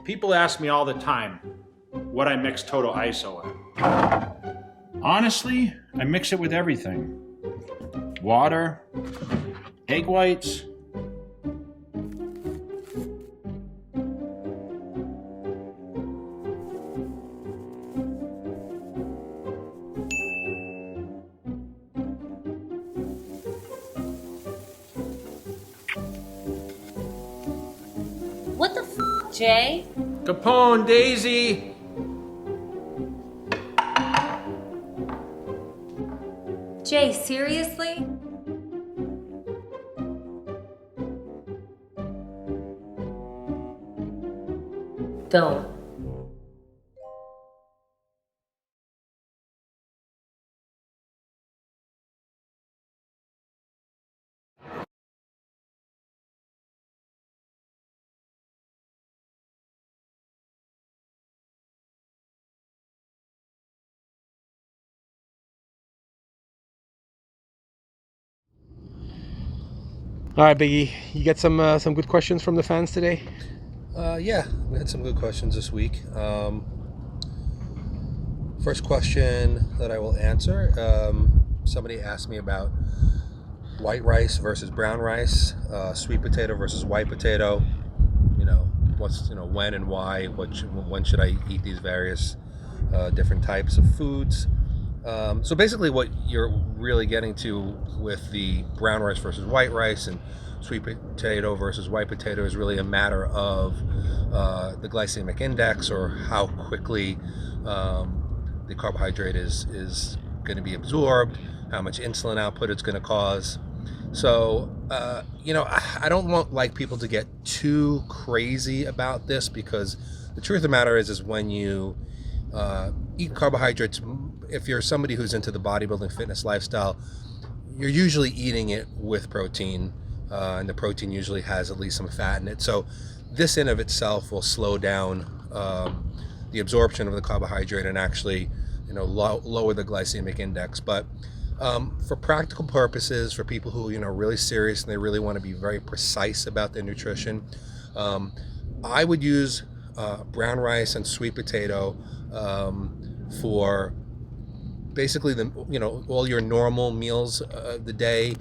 People ask me all the time what I mix total ISO at. Honestly, I mix it with everything. Water, egg whites, What the f, Jay? Capone, Daisy. Jay, seriously? Don't. All right, Biggie, you get some good questions from the fans today? Yeah, we had some good questions this week. First question that I will answer, somebody asked me about white rice versus brown rice, sweet potato versus white potato. When and why, when should I eat these various different types of foods. So basically what you're really getting to with the brown rice versus white rice and sweet potato versus white potato is really a matter of the glycemic index, or how quickly the carbohydrate is going to be absorbed, how much insulin output it's going to cause. So, I don't want people to get too crazy about this, because the truth of the matter is when you eat carbohydrates, if you're somebody who's into the bodybuilding fitness lifestyle, you're usually eating it with protein, and the protein usually has at least some fat in it. So this in of itself will slow down the absorption of the carbohydrate and actually lower the glycemic index. But for practical purposes, for people who really serious and they really want to be very precise about their nutrition, I would use brown rice and sweet potato for basically all your normal meals of the day,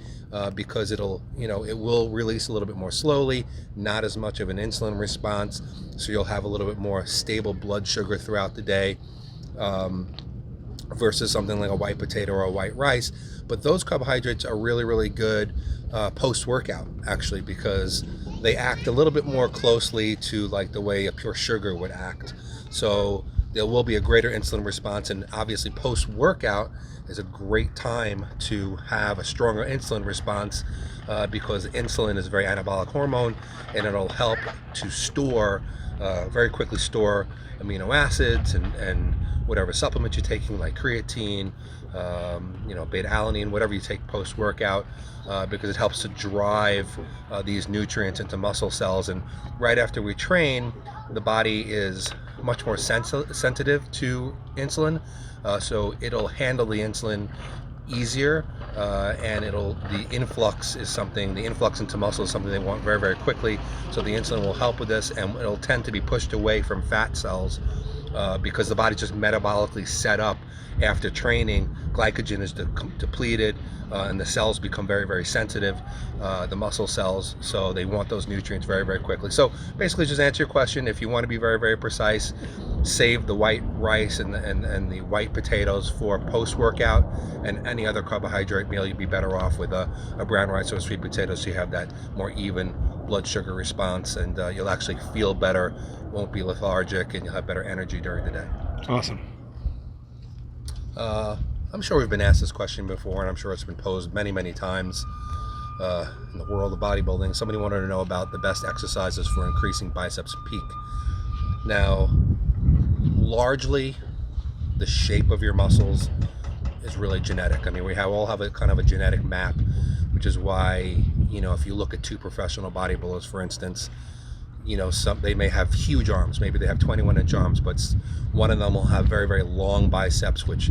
because it will release a little bit more slowly, not as much of an insulin response, so you'll have a little bit more stable blood sugar throughout the day, versus something like a white potato or a white rice. But those carbohydrates are really, really good post-workout, actually, because they act a little bit more closely to the way a pure sugar would act. So there will be a greater insulin response, and obviously post-workout is a great time to have a stronger insulin response, because insulin is a very anabolic hormone, and it'll help to very quickly store amino acids and whatever supplement you're taking, like creatine, beta-alanine, whatever you take post-workout, because it helps to drive these nutrients into muscle cells. And right after we train, the body is much more sensitive to insulin, so it'll handle the insulin easier, and the influx into muscle is something they want very, very quickly. So the insulin will help with this, and it'll tend to be pushed away from fat cells, because the body's just metabolically set up. After training, glycogen is depleted, and the cells become very, very sensitive, the muscle cells, so they want those nutrients very, very quickly. So basically, just answer your question, if you want to be very, very precise, save the white rice and the white potatoes for post-workout, and any other carbohydrate meal, you'd be better off with a brown rice or a sweet potato, so you have that more even blood sugar response, and you'll actually feel better, won't be lethargic, and you'll have better energy during the day. Awesome. I'm sure we've been asked this question before, and I'm sure it's been posed many, many times in the world of bodybuilding. Somebody wanted to know about the best exercises for increasing biceps peak. Now, largely, the shape of your muscles is really genetic. I mean, we all have a kind of a genetic map, which is why, if you look at two professional bodybuilders, for instance, they may have huge arms. Maybe they have 21-inch arms, but one of them will have very, very long biceps, which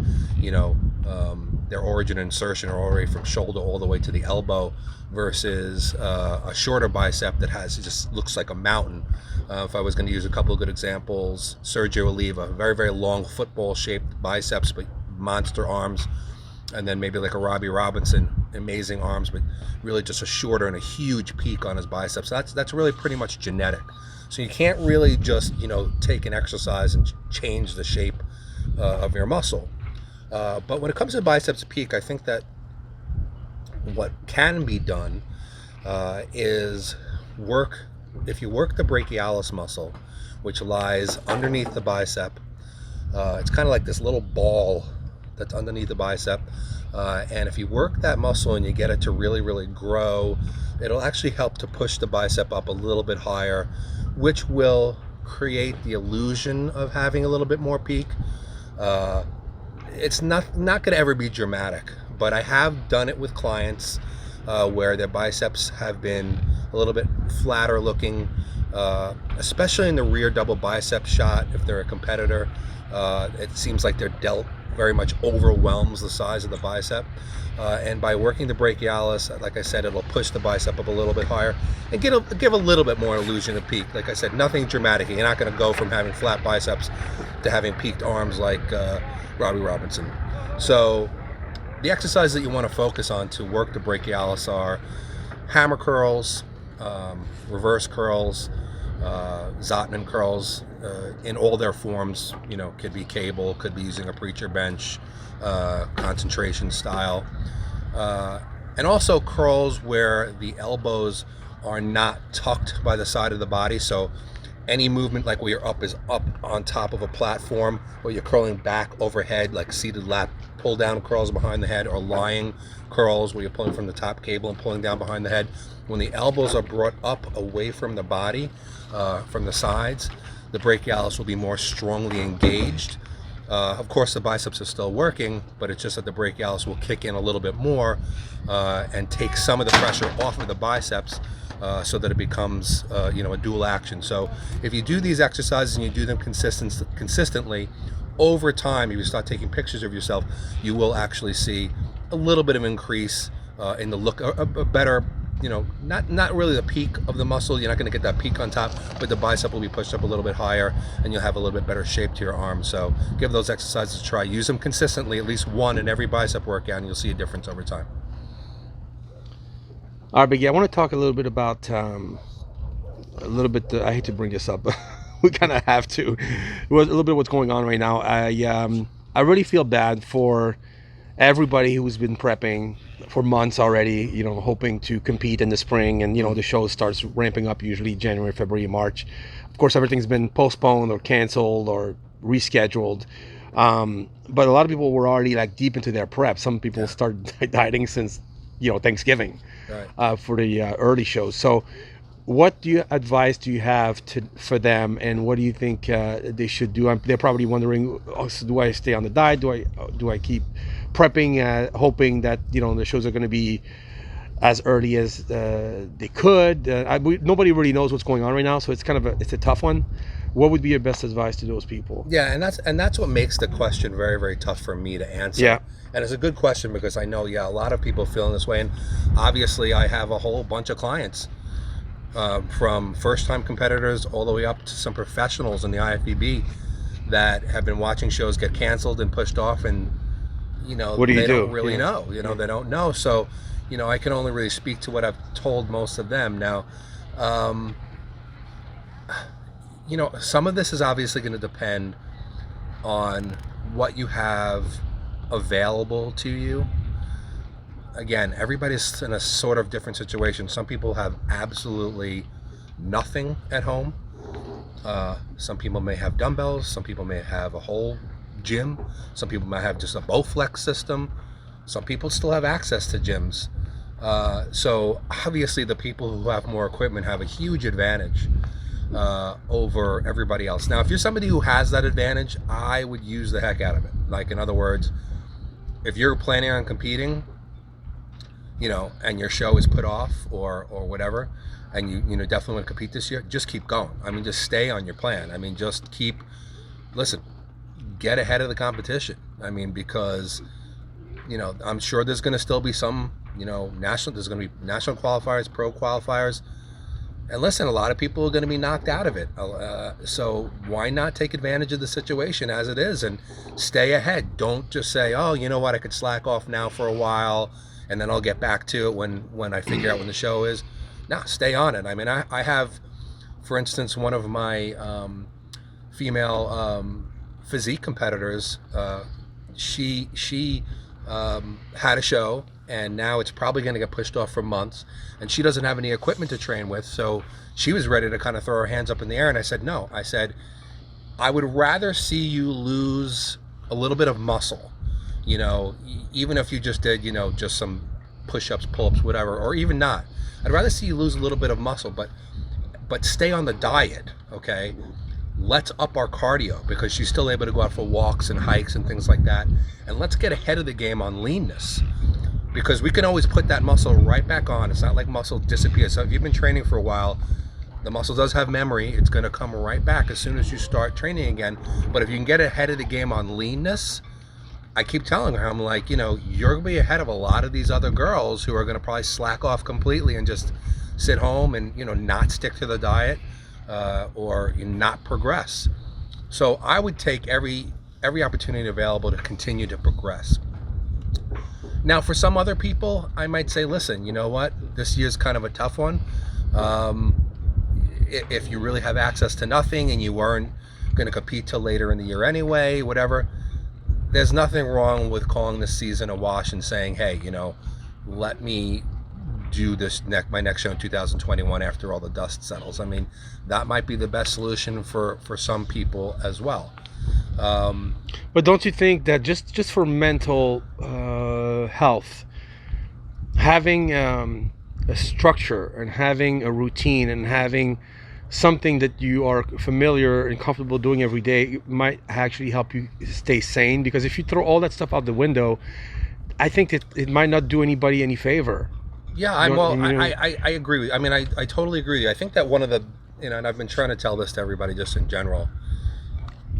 their origin and insertion are already from shoulder all the way to the elbow, versus a shorter bicep that just looks like a mountain. If I was going to use a couple of good examples, Sergio Oliva, very, very long football-shaped biceps, but monster arms. And then maybe like a Robbie Robinson, amazing arms, but really just a shorter and a huge peak on his biceps. That's really pretty much genetic. So you can't really just, take an exercise and change the shape of your muscle. But when it comes to biceps peak, I think that what can be done is if you work the brachialis muscle, which lies underneath the bicep. It's kind of like this little ball that's underneath the bicep. And if you work that muscle and you get it to really, really grow, it'll actually help to push the bicep up a little bit higher, which will create the illusion of having a little bit more peak. It's not going to ever be dramatic, but I have done it with clients where their biceps have been a little bit flatter looking, especially in the rear double bicep shot. If they're a competitor, it seems like their delt very much overwhelms the size of the bicep. And by working the brachialis, like I said, it'll push the bicep up a little bit higher and give a little bit more illusion of peak. Like I said, nothing dramatic. You're not going to go from having flat biceps to having peaked arms like Robbie Robinson. So the exercises that you want to focus on to work the brachialis are hammer curls, reverse curls, Zotman curls in all their forms. Could be cable, could be using a preacher bench, concentration style, and also curls where the elbows are not tucked by the side of the body. So any movement like where your up is up on top of a platform, or you're curling back overhead like seated lat pull down curls behind the head, or lying curls where you're pulling from the top cable and pulling down behind the head. When the elbows are brought up away from the body, from the sides, the brachialis will be more strongly engaged. Of course, the biceps are still working, but it's just that the brachialis will kick in a little bit more and take some of the pressure off of the biceps, so that it becomes a dual action. So if you do these exercises and you do them consistently, over time, if you start taking pictures of yourself, you will actually see a little bit of increase in the look, a better, not really the peak of the muscle. You're not going to get that peak on top, but the bicep will be pushed up a little bit higher, and you'll have a little bit better shape to your arm. So give those exercises a try. Use them consistently, at least one in every bicep workout, and you'll see a difference over time. All right, but yeah, I want to talk a little bit about I hate to bring this up, but we kind of have to. A little bit what's going on right now. I really feel bad for everybody who's been prepping for months already, hoping to compete in the spring, and the show starts ramping up usually January, February, March. Of course, everything's been postponed or canceled or rescheduled. But a lot of people were already like deep into their prep. Some people started dieting since Thanksgiving, right, for the early shows. So what advice do you have for them, and what do you think they should do? They're probably wondering, so do I stay on the diet? Do I keep prepping, hoping that the shows are going to be as early as they could? Nobody really knows what's going on right now, so it's it's a tough one. What would be your best advice to those people? Yeah, and that's what makes the question very, very tough for me to answer. Yeah. And it's a good question, because I know, a lot of people feel in this way. And obviously I have a whole bunch of clients, from first-time competitors all the way up to some professionals in the IFBB that have been watching shows get canceled and pushed off, and what do you they do? don't really know. They don't know. So, I can only really speak to what I've told most of them. Now, some of this is obviously going to depend on what you have available to you. Again, everybody's in a sort of different situation. Some people have absolutely nothing at home. Some people may have dumbbells. Some people may have a whole gym. Some people might have just a Bowflex system. Some people still have access to gyms. So obviously the people who have more equipment have a huge advantage over everybody else. Now, if you're somebody who has that advantage, I would use the heck out of it. Like, in other words, if you're planning on competing, and your show is put off or whatever, and you definitely want to compete this year, just keep going. Just stay on your plan. Just get ahead of the competition. Because I'm sure there's going to still be some, there's going to be national qualifiers, pro qualifiers. And listen, a lot of people are going to be knocked out of it. So why not take advantage of the situation as it is and stay ahead? Don't just say, oh, you know what, I could slack off now for a while and then I'll get back to it when I figure out when the show is. No, stay on it. I mean, I have, for instance, one of my female physique competitors, she had a show, and now it's probably going to get pushed off for months, and she doesn't have any equipment to train with, so she was ready to kind of throw her hands up in the air, and I said no. I said, I would rather see you lose a little bit of muscle, even if you just did, just some push-ups, pull-ups, whatever, or even not. I'd rather see you lose a little bit of muscle, but stay on the diet, okay? Let's up our cardio, because she's still able to go out for walks and hikes and things like that. And let's get ahead of the game on leanness, because we can always put that muscle right back on. It's not like muscle disappears. So if you've been training for a while, the muscle does have memory. It's going to come right back as soon as you start training again. But if you can get ahead of the game on leanness, I keep telling her, I'm like, you're going to be ahead of a lot of these other girls who are going to probably slack off completely and just sit home and, not stick to the diet. Or not progress. So I would take every opportunity available to continue to progress. Now, for some other people, I might say, listen, you know what? This year's kind of a tough one. If you really have access to nothing and you weren't going to compete till later in the year anyway, whatever, there's nothing wrong with calling this season a wash and saying, hey, let me do my next show in 2021 after all the dust settles. I mean, that might be the best solution for some people as well. But don't you think that just for mental health, having a structure and having a routine and having something that you are familiar and comfortable doing every day might actually help you stay sane? Because if you throw all that stuff out the window, I think that it might not do anybody any favor. Yeah, I agree with you. I mean, I totally agree with you. I think that one of the, and I've been trying to tell this to everybody just in general,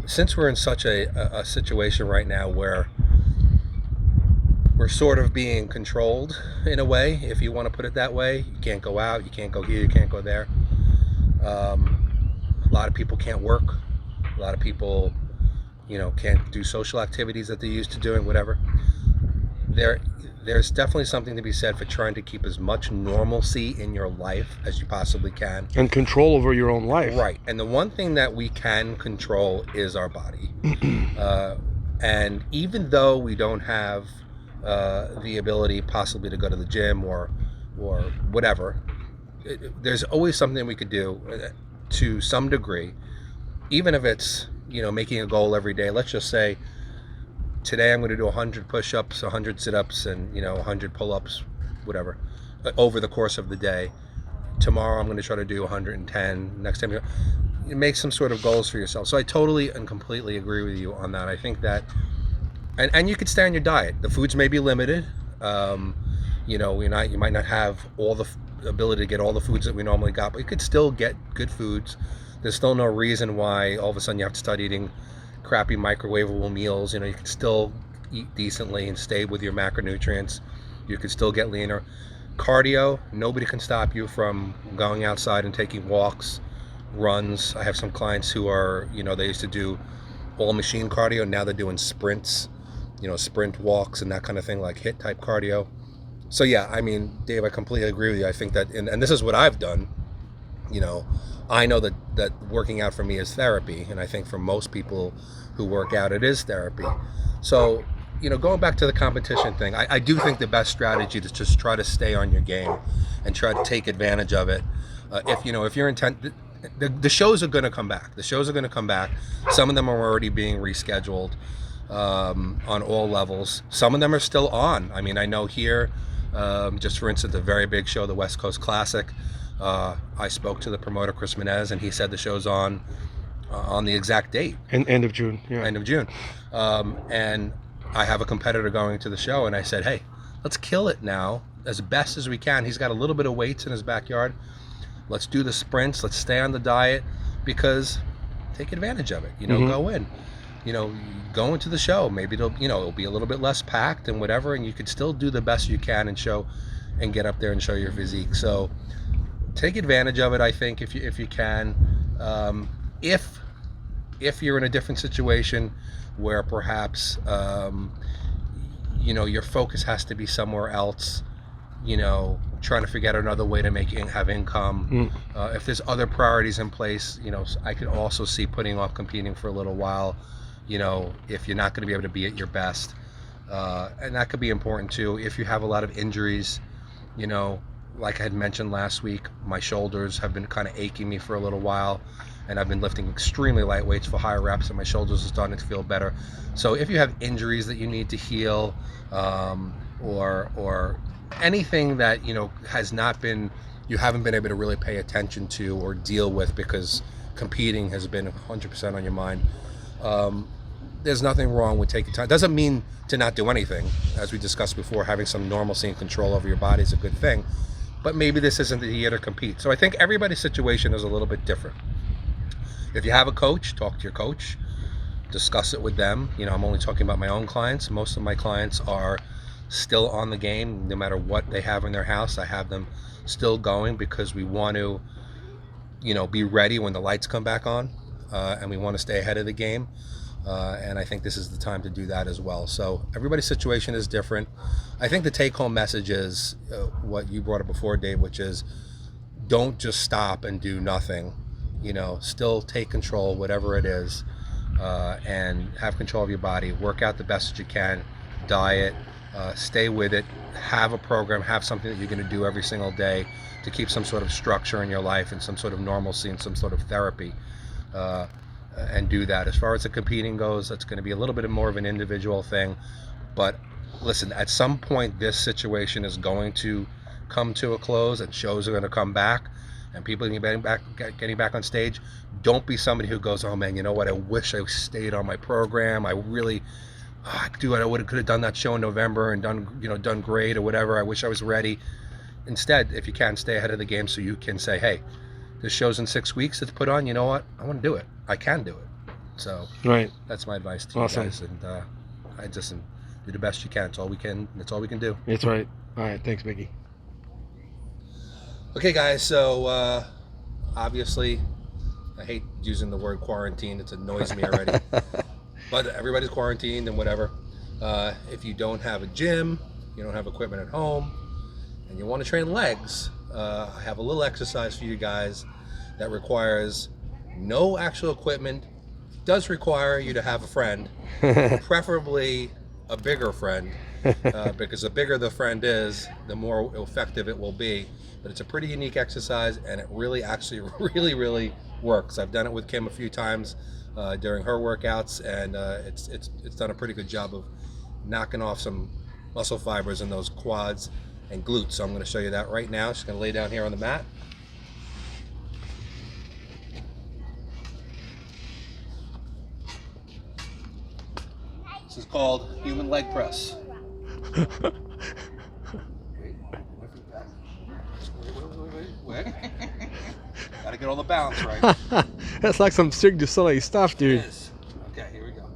since we're in such a situation right now where we're sort of being controlled in a way, if you want to put it that way. You can't go out, you can't go here, you can't go there. A lot of people can't work. A lot of people, can't do social activities that they used to doing, whatever. There's definitely something to be said for trying to keep as much normalcy in your life as you possibly can. And control over your own life. Right. And the one thing that we can control is our body. And even though we don't have the ability possibly to go to the gym or whatever, there's always something we could do to some degree, even if it's, making a goal every day. Let's just say, today I'm going to do 100 push-ups, 100 sit-ups, and 100 pull-ups, whatever, over the course of the day. Tomorrow I'm going to try to do 110. Next time you make some sort of goals for yourself. So I totally and completely agree with you on that. I think that, and you could stay on your diet. The foods may be limited. You might not have all the ability to get all the foods that we normally got, but you could still get good foods. There's still no reason why all of a sudden you have to start eating crappy microwavable meals. You can still eat decently and stay with your macronutrients. You could still get leaner. Cardio, nobody can stop you from going outside and taking walks, runs. I have some clients who are, they used to do all machine cardio. Now they're doing sprints, sprint walks and that kind of thing, like HIIT type cardio. So yeah, I mean, Dave, I completely agree with you. I think that, and this is what I've done. I know that working out for me is therapy, and I think for most people who work out, it is therapy. So, going back to the competition thing, I do think the best strategy is just try to stay on your game and try to take advantage of it. If you're intent, the shows are going to come back. The shows are going to come back. Some of them are already being rescheduled on all levels. Some of them are still on. I mean, I know here, just for instance, a very big show, the West Coast Classic. I spoke to the promoter, Chris Menez, and he said the show's on the exact date. End of June. Yeah. End of June. And I have a competitor going to the show, and I said, hey, let's kill it now as best as we can. He's got a little bit of weights in his backyard. Let's do the sprints. Let's stay on the diet, because take advantage of it. Go in. go into the show. Maybe it'll be a little bit less packed and whatever, and you could still do the best you can and get up there and show your physique. So take advantage of it, I think, if you can. If you're in a different situation where perhaps your focus has to be somewhere else, trying to figure out another way to have income. If there's other priorities in place, I could also see putting off competing for a little while, if you're not going to be able to be at your best. And that could be important too. If you have a lot of injuries, like I had mentioned last week, my shoulders have been kind of aching me for a little while, and I've been lifting extremely light weights for high reps, and my shoulders are starting to feel better. So if you have injuries that you need to heal, or anything that you haven't been able to really pay attention to or deal with because competing has been 100% on your mind, there's nothing wrong with taking time. Doesn't mean to not do anything. As we discussed before, having some normalcy and control over your body is a good thing, but maybe this isn't the year to compete. So I think everybody's situation is a little bit different. If you have a coach, talk to your coach, discuss it with them. I'm only talking about my own clients. Most of my clients are still on the game. No matter what they have in their house, I have them still going because we want to be ready when the lights come back on, and we want to stay ahead of the game, and I think this is the time to do that as well. So everybody's situation is different. I think the take-home message is what you brought up before, Dave, which is don't just stop and do nothing. Still take control, whatever it is, and have control of your body. Work out the best that you can, diet, stay with it, have a program, have something that you're going to do every single day to keep some sort of structure in your life and some sort of normalcy and some sort of therapy, and do that. As far as the competing goes, that's going to be a little bit more of an individual thing, but listen, at some point this situation is going to come to a close and shows are going to come back and people are getting back on stage. Don't be somebody who goes, oh man, you know what, I wish I stayed on my program. I really could have done that show in November and done great or whatever. I wish I was ready. Instead, if you can, stay ahead of the game so you can say, hey, this show's in 6 weeks, it's put on, you know what, I want to do it. I can do it. So right, that's my advice to you guys. And I just do the best you can. That's all we can do. That's right. All right, thanks, Biggie. Okay, guys, so obviously I hate using the word quarantine. It annoys me already. But everybody's quarantined and whatever. If you don't have a gym, you don't have equipment at home, and you want to train legs, I have a little exercise for you guys that requires no actual equipment. Does require you to have a friend, preferably a bigger friend, because the bigger the friend is, the more effective it will be. But it's a pretty unique exercise, and it really really works. I've done it with Kim a few times during her workouts, and it's done a pretty good job of knocking off some muscle fibers in those quads and glutes. So I'm going to show you that right now. Just going to lay down here on the mat. This is called human leg press. Wait. Gotta get all the balance right. That's like some Cirque du Soleil stuff, dude. It is. Okay, here we go.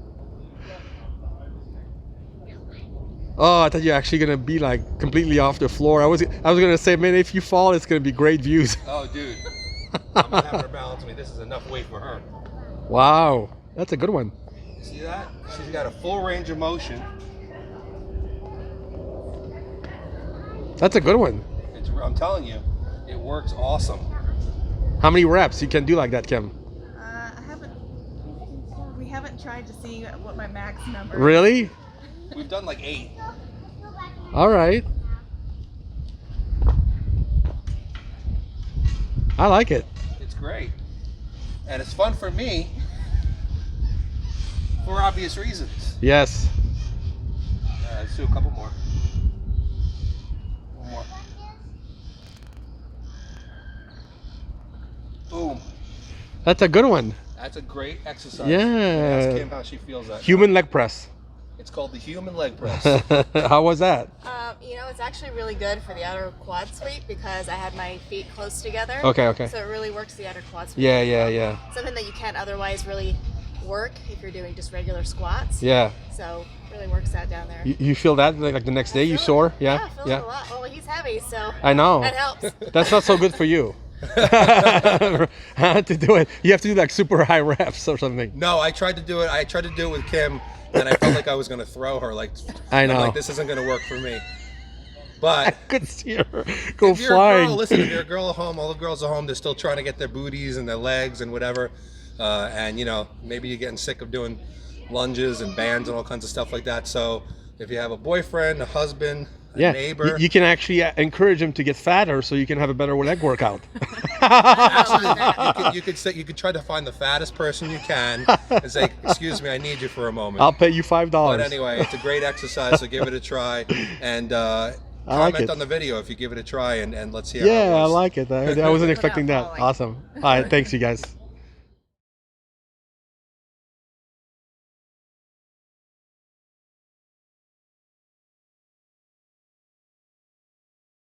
Oh, I thought you were actually gonna be like completely off the floor. I was gonna say, man, if you fall, it's gonna be great views. Oh, dude. I'm gonna have her balance me. This is enough weight for her. Wow, that's a good one. See that? She's got a full range of motion. That's a good one. I'm telling you, it works awesome. How many reps you can do like that, Kim? We haven't tried to see what my max number is. Really? We've done like 8. All right. I like it. It's great. And it's fun for me for obvious reasons. Yes. Let's do a couple more. One more. Boom. That's a good one. That's a great exercise. Yeah. Ask Kim how she feels that. Human leg press. It's called the human leg press. How was that? It's actually really good for the outer quad sweep because I had my feet close together. Okay. So it really works the outer quad sweep. Yeah. Something that you can't otherwise really work if you're doing just regular squats. Yeah. So really works out down there. You feel that like the next day you sore? Yeah, I feel it a lot. Well, he's heavy, so I know. that helps. That's not so good for you. To do it, you have to do like super high reps or something. No, I tried to do it. I tried to do it with Kim, and I felt like I was going to throw her. Like, I know. I'm like, this isn't going to work for me. But I could see her go if you're flying. a girl, listen, if you're a girl at home, all the girls at home, they're still trying to get their booties and their legs and whatever. And, you know, maybe you're getting sick of doing lunges and bands and all kinds of stuff like that. So if you have a boyfriend, a husband, a neighbor. You can actually encourage him to get fatter so you can have a better leg workout. Actually, you could try to find the fattest person you can and say, excuse me, I need you for a moment. I'll pay you $5. But anyway, it's a great exercise, so give it a try. And comment on the video if you give it a try, and let's see how it Yeah, I was. like it. I wasn't expecting that. following. Awesome. All right, thanks you guys.